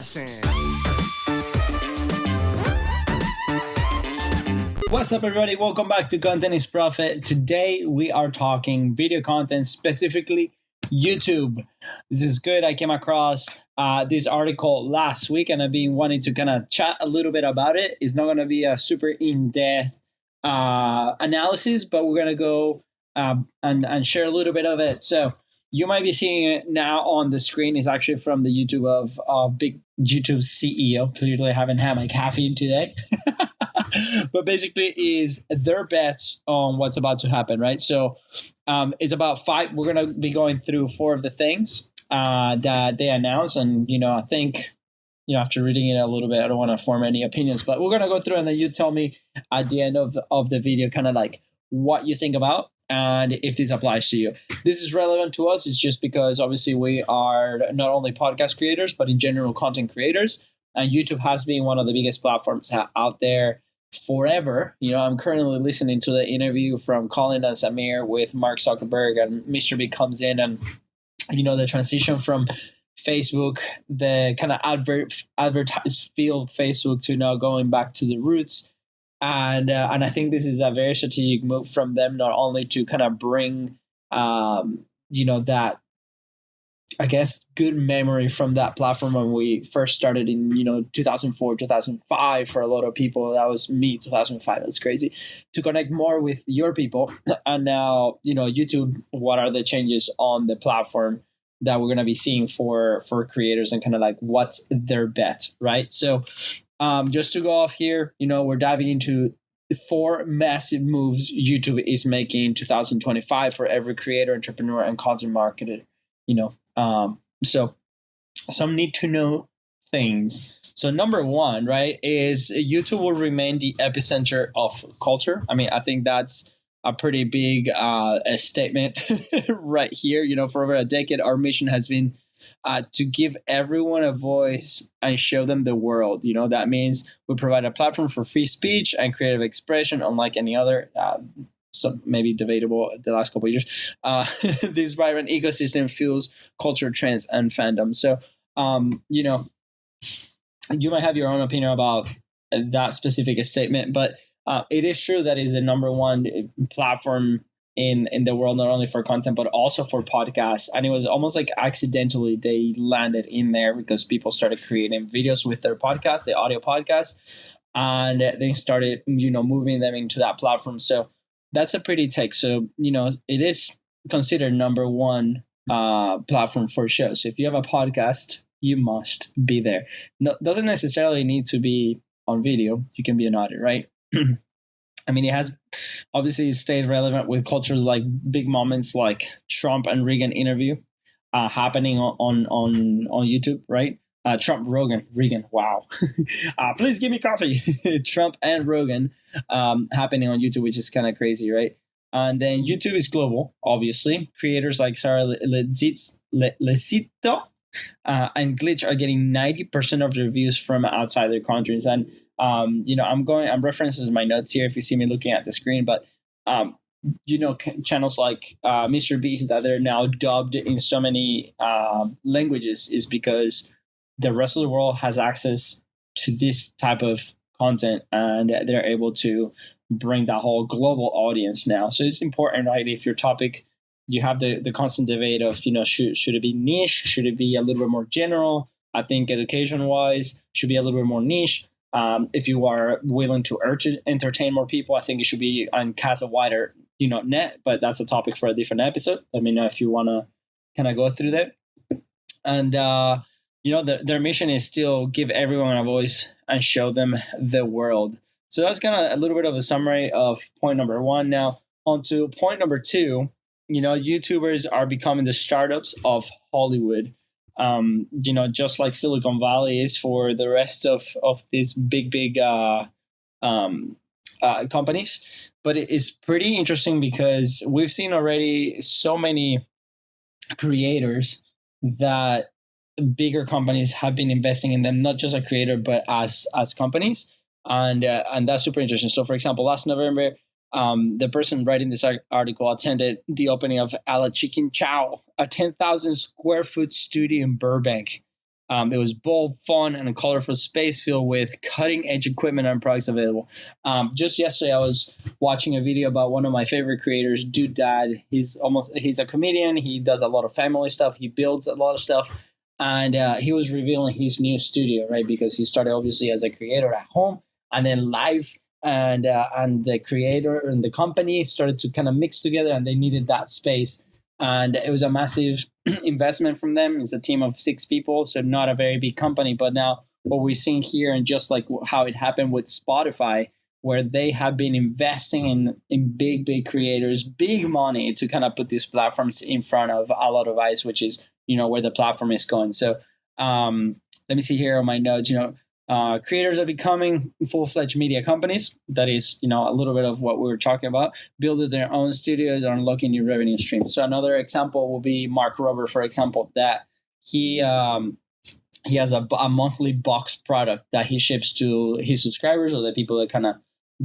Podcast. What's up, everybody? Welcome back to Content is Profit. Today we are talking video content, specifically YouTube. This is good. I came across this article last week and I've been wanting to kind of chat a little bit about it. It's not going to be a super in-depth analysis, but we're going to go and share a little bit of it. So you might be seeing it now on the screen. It's actually from the YouTube of big YouTube CEO. Clearly I haven't had my caffeine today. But basically is their bets on what's about to happen, right? So it's about five. We're going to be going through four of the things that they announced. And, I think, after reading it a little bit, I don't want to form any opinions, but we're going to go through and then you tell me at the end of the video kind of like what you think about and if this applies to you. This is relevant to us. It's just because obviously we are not only podcast creators, but in general content creators. And YouTube has been one of the biggest platforms out there forever. I'm currently listening to the interview from Colin and Samir with Mark Zuckerberg, and Mr. B comes in, and the transition from Facebook, the kind of advertised field Facebook, to now going back to the roots. And I think this is a very strategic move from them, not only to kind of bring that, I guess, good memory from that platform when we first started in 2004, 2005. For a lot of people, that was me, 2005. That's crazy. To connect more with your people. And now YouTube, what are the changes on the platform that we're going to be seeing for creators, and kind of like what's their bet, right? So just to go off here, we're diving into four massive moves YouTube is making in 2025 for every creator, entrepreneur, and content marketer. So some need to know things. So number one, right, is YouTube will remain the epicenter of culture. I mean, I think that's a pretty big statement right here. For over a decade, our mission has been to give everyone a voice and show them the world. That means we provide a platform for free speech and creative expression, unlike any other. So maybe debatable the last couple of years. This vibrant ecosystem fuels culture, trends, and fandom. So, you might have your own opinion about that specific statement, but it is true that is the number one platform in the world, not only for content, but also for podcasts. And it was almost like accidentally they landed in there because people started creating videos with their podcast, the audio podcast, and they started, moving them into that platform. So that's a pretty take. So, it is considered number one platform for shows. So if you have a podcast, you must be there. No, doesn't necessarily need to be on video. You can be an audio, right? I mean, it has obviously stayed relevant with cultures like big moments like Trump and Reagan interview happening on YouTube, right? Trump, Reagan, wow. Please give me coffee. Trump and Rogan happening on YouTube, which is kind of crazy, right? And then YouTube is global, obviously. Creators like Sarah Lecito and Glitch are getting 90% of their views from outside their countries. And, I'm referencing my notes here if you see me looking at the screen, but channels like Mr. Beast that they're now dubbed in so many languages is because the rest of the world has access to this type of content, and they're able to bring that whole global audience now. So it's important, right? If your topic, you have the constant debate of, should it be niche? Should it be a little bit more general? I think education-wise should be a little bit more niche. If you are willing to entertain more people, I think it should be and cast a wider, net. But that's a topic for a different episode. Let me know if you want to kind of go through that. And their mission is still give everyone a voice and show them the world. So that's kind of a little bit of a summary of point number one. Now on to point number two. YouTubers are becoming the startups of Hollywood. Just like Silicon Valley is for the rest of these big companies. But it is pretty interesting because we've seen already so many creators that bigger companies have been investing in them, not just a creator, but as companies. And that's super interesting. So, for example, last November, the person writing this article attended the opening of A La Chicken Chow, a 10,000 square foot studio in Burbank. It was bold, fun, and a colorful space filled with cutting-edge equipment and products available. Just yesterday, I was watching a video about one of my favorite creators, Dude Dad. He's a comedian. He does a lot of family stuff. He builds a lot of stuff. And he was revealing his new studio, right? Because he started obviously as a creator at home, and then live and the creator and the company started to kind of mix together, and they needed that space. And it was a massive investment from them. It's a team of 6 people, so not a very big company. But now what we're seeing here, and just like how it happened with Spotify, where they have been investing in big creators, big money to kind of put these platforms in front of a lot of eyes, which is, where the platform is going. So let me see here on my notes, creators are becoming full-fledged media companies. That is, a little bit of what we were talking about, building their own studios and unlocking new revenue streams. So another example will be Mark Rober, for example, that he has a monthly box product that he ships to his subscribers, or the people that kind of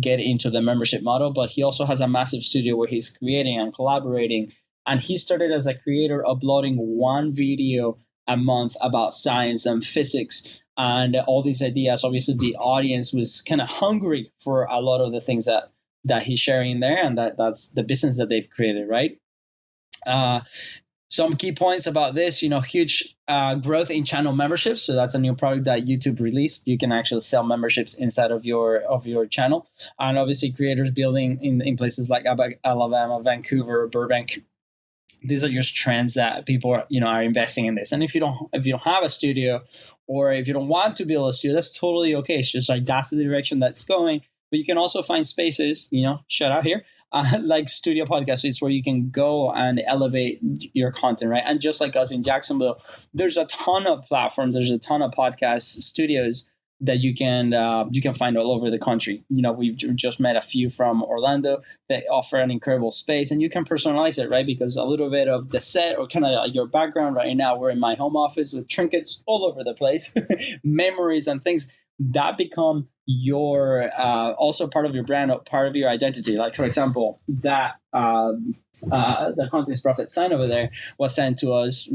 get into the membership model. But he also has a massive studio where he's creating and collaborating. And he started as a creator uploading one video a month about science and physics and all these ideas. Obviously, the audience was kind of hungry for a lot of the things that he's sharing there, and that's the business that they've created, right? Some key points about this, huge growth in channel memberships. So that's a new product that YouTube released. You can actually sell memberships inside of your channel. And obviously creators building in places like Alabama, Vancouver, Burbank. These are just trends that people are investing in this. And if you don't have a studio, or if you don't want to build a studio, that's totally okay. It's just like that's the direction that's going. But you can also find spaces, shout out here, like studio podcasts. It's where you can go and elevate your content, right? And just like us in Jacksonville, there's a ton of platforms. There's a ton of podcast studios that you can find all over the country. We've just met a few from Orlando that offer an incredible space, and you can personalize it, right? Because a little bit of the set or kind of your background. Right now, we're in my home office with trinkets all over the place, memories and things that become your also part of your brand, part of your identity. Like, for example, that the Contents Profit sign over there was sent to us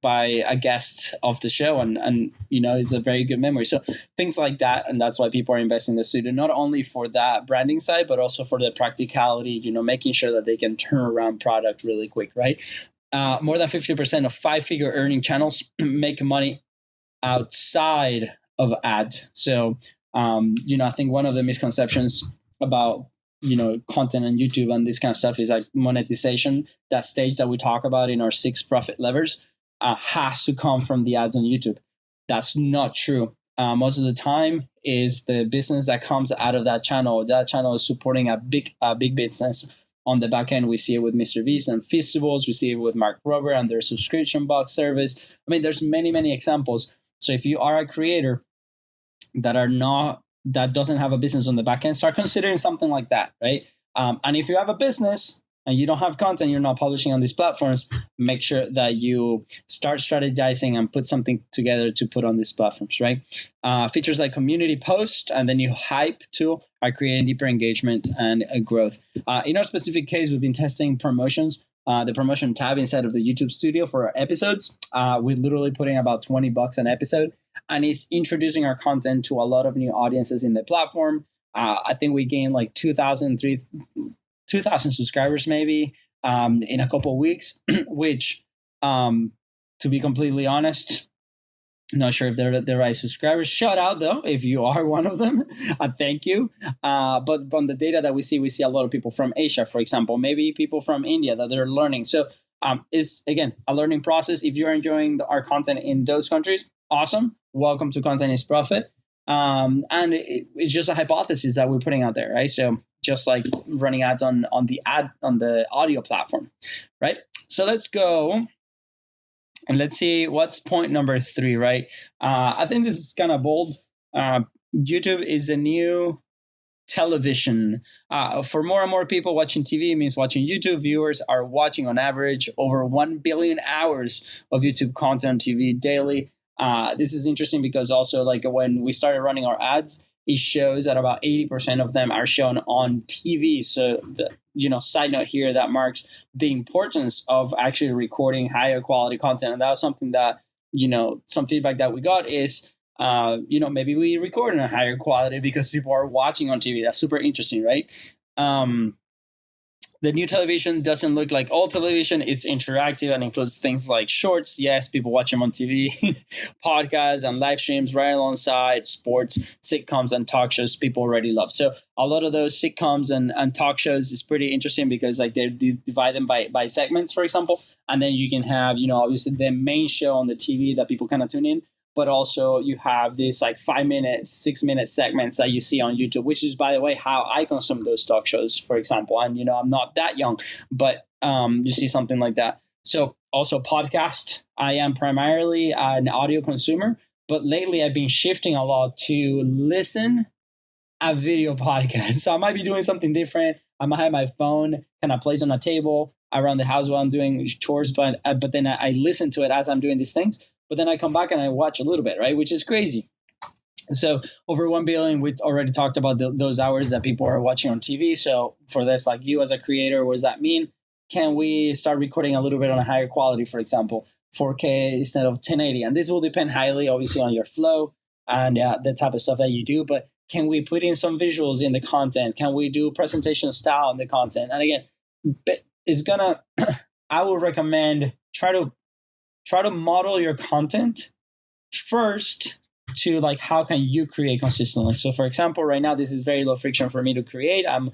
by a guest of the show, and it's a very good memory. So things like that, and that's why people are investing in the studio, not only for that branding side, but also for the practicality, making sure that they can turn around product really quick, right? More than 50% of 5-figure earning channels make money outside of ads. So I think one of the misconceptions about content on YouTube and this kind of stuff is like monetization, that stage that we talk about in our 6 profit levers, has to come from the ads on YouTube. That's not true. Most of the time is the business that comes out of that channel. That channel is supporting a big business on the back end. We see it with Mr. Beast and Festivals. We see it with Mark Rober and their subscription box service. I mean, there's many examples. So if you are a creator that doesn't have a business on the back end, start considering something like that, right? And if you have a business and you don't have content, you're not publishing on these platforms, make sure that you start strategizing and put something together to put on these platforms, right? Features like community post and the new hype tool are creating deeper engagement and growth. In our specific case, we've been testing promotions, the promotion tab inside of the YouTube studio for our episodes. We're literally putting about $20 an episode, and it's introducing our content to a lot of new audiences in the platform. I think we gained like 2,000 subscribers maybe in a couple of weeks, which, to be completely honest, not sure if they're the right subscribers. Shout out though, if you are one of them, thank you. But from the data that we see a lot of people from Asia, for example, maybe people from India that they're learning. So it's, again, a learning process. If you're enjoying our content in those countries, awesome. Welcome to Content is Profit. And it's just a hypothesis that we're putting out there, right? So just like running ads on the audio platform, right? So let's go and let's see what's point number 3, right? I think this is kind of bold. YouTube is a new television. For more and more people, watching TV means watching YouTube. Viewers are watching on average over 1 billion hours of YouTube content on TV daily. This is interesting because also, like, when we started running our ads, it shows that about 80% of them are shown on TV. So, side note here, that marks the importance of actually recording higher quality content. And that was something that, some feedback that we got is, maybe we record in a higher quality because people are watching on TV. That's super interesting, right? The new television doesn't look like old television. It's interactive and includes things like shorts. Yes, people watch them on TV, podcasts and live streams right alongside sports, sitcoms, and talk shows people already love. So a lot of those sitcoms and talk shows is pretty interesting because like they divide them by segments, for example. And then you can have, obviously the main show on the TV that people kind of tune in. But also you have these like 5 minute, 6 minute segments that you see on YouTube, which is, by the way, how I consume those talk shows, for example. And, I'm not that young, but you see something like that. So also podcast. I am primarily an audio consumer, but lately I've been shifting a lot to listen a video podcast. So I might be doing something different. I might have my phone kind of placed on a table around the house while I'm doing chores, but then I listen to it as I'm doing these things. But then I come back and I watch a little bit, right? Which is crazy. So over 1 billion, we already talked about those hours that people are watching on TV. So for this, like you as a creator, what does that mean? Can we start recording a little bit on a higher quality, for example, 4K instead of 1080? And this will depend highly, obviously, on your flow and the type of stuff that you do. But can we put in some visuals in the content? Can we do presentation style in the content? And again, it's gonna, I will recommend try to model your content first to like how can you create consistently. So for example, right now this is very low friction for me to create. I'm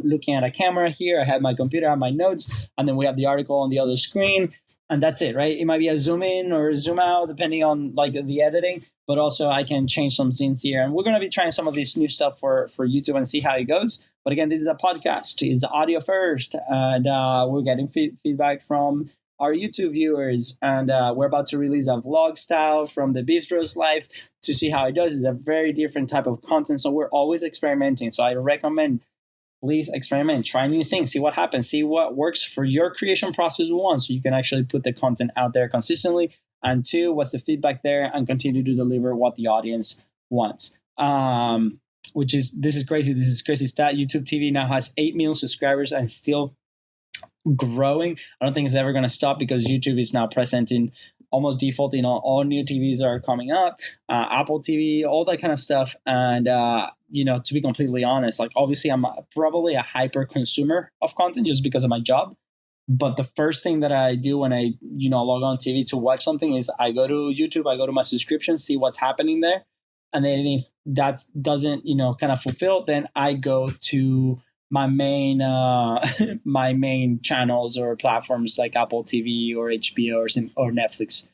looking at a camera here. I have my computer, I have my notes, and then we have the article on the other screen, and that's it, right? It might be a zoom in or a zoom out depending on like the editing, but also I can change some scenes here. And we're going to be trying some of this new stuff for YouTube and see how it goes. But again, this is a podcast. It's the audio first, and we're getting feedback from our YouTube viewers, and we're about to release a vlog style from the Bistro's life to see how it does. It's a very different type of content, so we're always experimenting. So I recommend, please experiment, try new things, see what happens, see what works for your creation process, one, so you can actually put the content out there consistently, and two, what's the feedback there, and continue to deliver what the audience wants. This is crazy stat. YouTube TV now has 8 million subscribers and still growing. I don't think it's ever going to stop because YouTube is now present in almost default in all new TVs are coming up, Apple TV, all that kind of stuff. And, to be completely honest, like obviously I'm probably a hyper consumer of content just because of my job. But the first thing that I do when I, log on TV to watch something is I go to YouTube, I go to my subscription, see what's happening there. And then if that doesn't, kind of fulfill, then I go to my main channels or platforms like Apple TV or HBO or Netflix.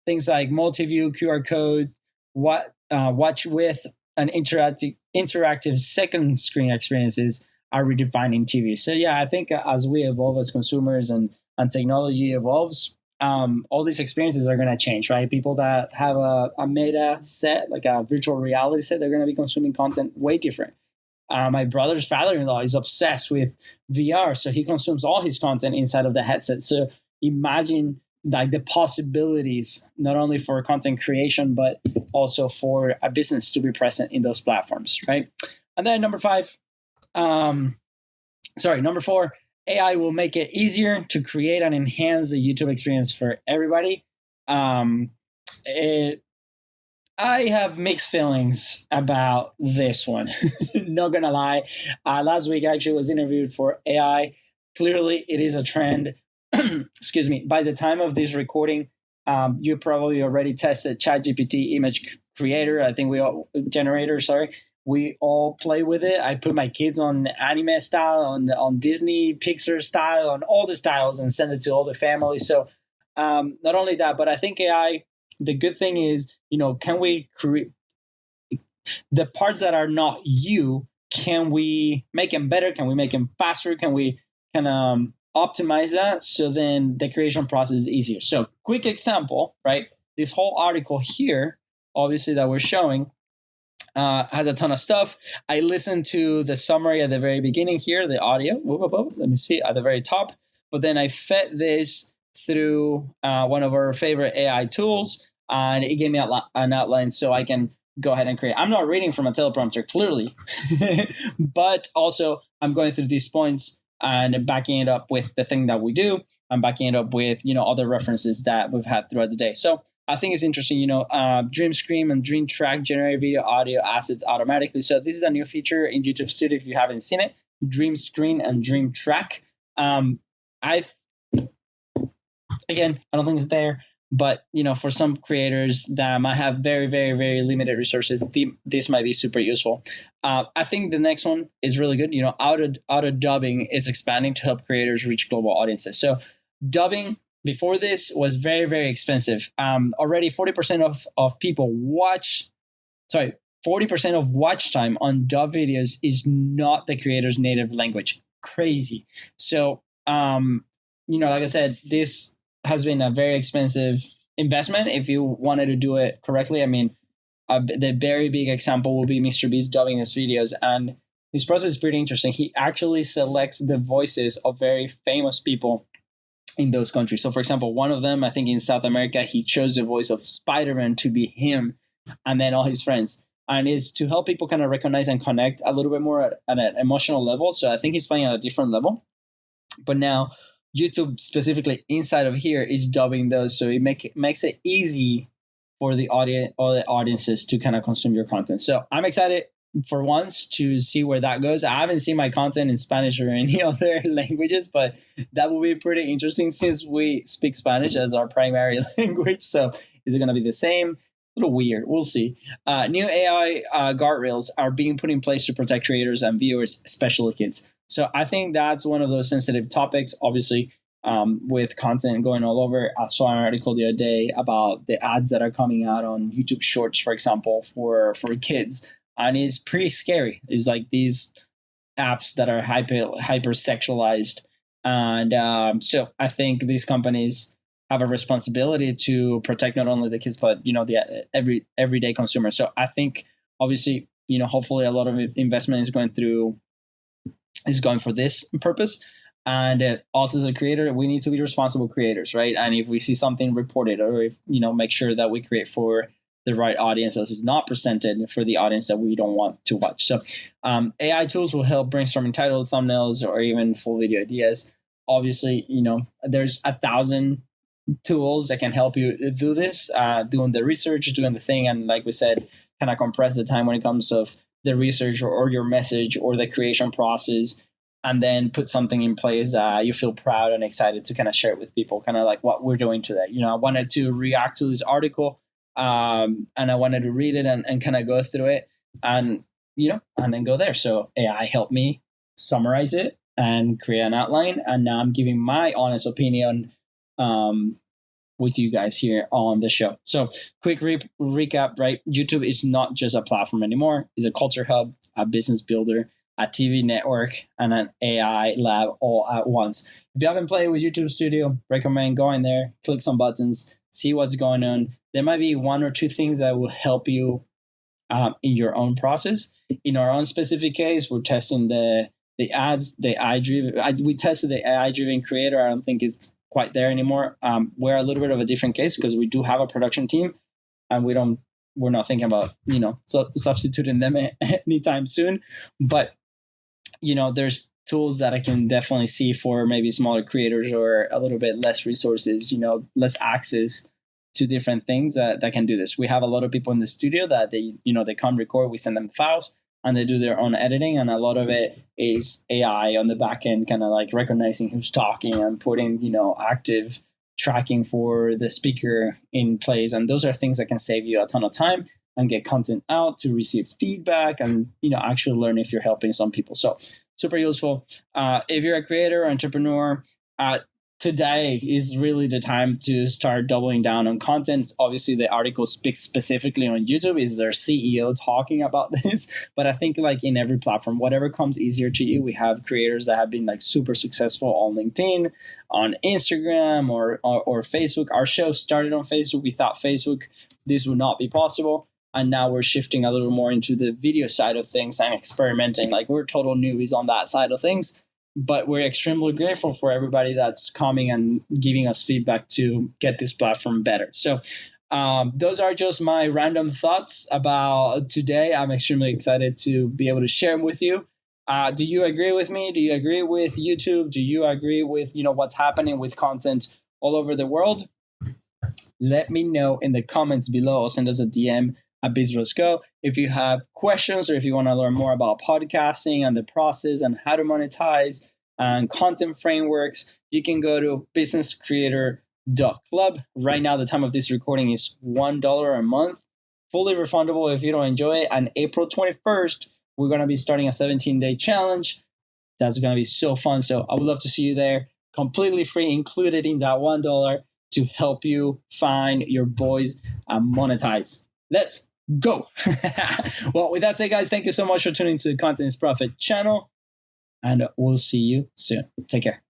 Things like multi-view, QR code, watch with an interactive second screen experiences are redefining TV. So yeah, I think as we evolve as consumers and technology evolves, all these experiences are going to change, right? People that have a meta set, like a virtual reality set, they're going to be consuming content way different. My brother's father-in-law is obsessed with VR, so he consumes all his content inside of the headset. So imagine like the possibilities, not only for content creation, but also for a business to be present in those platforms, right? And then number 4, AI will make it easier to create and enhance the YouTube experience for everybody. I have mixed feelings about this one. Not gonna lie. Last week I actually was interviewed for AI. Clearly, it is a trend. Excuse me. By the time of this recording, you probably already tested ChatGPT image creator. I think we all play with it. I put my kids on anime style, on Disney, Pixar style, on all the styles, and send it to all the family. So not only that, but I think AI, the good thing is, can we create the parts that are not you? Can we make them better? Can we make them faster? Can we optimize that so then the creation process is easier? So quick example, right? This whole article here, obviously that we're showing, has a ton of stuff. I listened to the summary at the very beginning here, the audio. Let me see at the very top. But then I fed this through one of our favorite AI tools, and it gave me an outline so I can go ahead and create. I'm not reading from a teleprompter, clearly, but also I'm going through these points and backing it up with the thing that we do. I'm backing it up with, other references that we've had throughout the day. So I think it's interesting, Dream Screen and Dream Track generate video audio assets automatically. So this is a new feature in YouTube Studio if you haven't seen it. Dream Screen and Dream Track. I Again, I don't think it's there, but for some creators that might have very, very, very limited resources, this might be super useful. I think the next one is really good. Auto dubbing is expanding to help creators reach global audiences. So dubbing before this was very, very expensive. Already 40% of people 40% of watch time on dub videos is not the creator's native language. Crazy. So, like I said, this has been a very expensive investment if you wanted to do it correctly. I mean, the very big example will be Mr. Beast dubbing his videos, and his process is pretty interesting. He actually selects the voices of very famous people in those countries. So, for example, one of them, I think in South America, he chose the voice of Spider-Man to be him, and then all his friends. And it's to help people kind of recognize and connect a little bit more at an emotional level. So I think he's playing at a different level. But now YouTube specifically inside of here is dubbing those, so it makes it easy for the audience or the audiences to kind of consume your content. So I'm excited for once to see where that goes. I haven't seen my content in Spanish or any other languages, but that will be pretty interesting since we speak Spanish as our primary language. So is it going to be the same? A little weird. We'll see. New AI guardrails are being put in place to protect creators and viewers, especially kids. So I think that's one of those sensitive topics, obviously, with content going all over. I saw an article the other day about the ads that are coming out on YouTube Shorts, for example, for kids. And it's pretty scary. It's like these apps that are hypersexualized. And so I think these companies have a responsibility to protect not only the kids, but, the everyday consumer. So I think, obviously, hopefully a lot of investment is going for this purpose. And also as a creator, we need to be responsible creators, right? And if we see something reported, or if, make sure that we create for the right audience as is not presented for the audience that we don't want to watch. So AI tools will help brainstorming title, thumbnails, or even full video ideas. Obviously, there's 1,000 tools that can help you do this, doing the research, doing the thing. And like we said, kind of compress the time when it comes of the research or your message or the creation process, and then put something in place that you feel proud and excited to kind of share it with people, kind of like what we're doing today. I wanted to react to this article, and I wanted to read it and kind of go through it and then go there. So AI helped me summarize it and create an outline. And now I'm giving my honest opinion with you guys here on the show. So quick recap, right? YouTube is not just a platform anymore. It's a culture hub, a business builder, a TV network, and an AI lab all at once. If you haven't played with YouTube Studio, recommend going there, click some buttons, see what's going on. There might be one or two things that will help you in your own process. In our own specific case, we're testing the ads, the AI-driven. We tested the AI-driven creator. I don't think it's quite there anymore. We're a little bit of a different case because we do have a production team, and we're not thinking about substituting them anytime soon. But there's tools that I can definitely see for maybe smaller creators or a little bit less resources, less access to different things that can do this. We have a lot of people in the studio that they come record, we send them the files, and they do their own editing. And a lot of it is AI on the back end, kind of like recognizing who's talking and putting, active tracking for the speaker in place. And those are things that can save you a ton of time and get content out to receive feedback and, actually learn if you're helping some people. So super useful. If you're a creator or entrepreneur, today is really the time to start doubling down on content. Obviously, the article speaks specifically on YouTube. Is their CEO talking about this? But I think like in every platform, whatever comes easier to you, we have creators that have been like super successful on LinkedIn, on Instagram, or Facebook. Our show started on Facebook. We thought Facebook, this would not be possible. And now we're shifting a little more into the video side of things and experimenting. Like we're total newbies on that side of things. But we're extremely grateful for everybody that's coming and giving us feedback to get this platform better. So those are just my random thoughts about today. I'm extremely excited to be able to share them with you. Do you agree with me? Do you agree with YouTube? Do you agree with what's happening with content all over the world? Let me know in the comments below, or send us a DM at BizRosGo. If you have questions, or if you want to learn more about podcasting and the process and how to monetize and content frameworks, you can go to businesscreator.club. Right now, the time of this recording is $1 a month, fully refundable if you don't enjoy it. And April 21st, we're going to be starting a 17-day challenge. That's going to be so fun. So I would love to see you there. Completely free, included in that $1 to help you find your boys and monetize. Let's go. Well, with that said, guys, thank you so much for tuning to the Content is Profit channel, and we'll see you soon. Take care.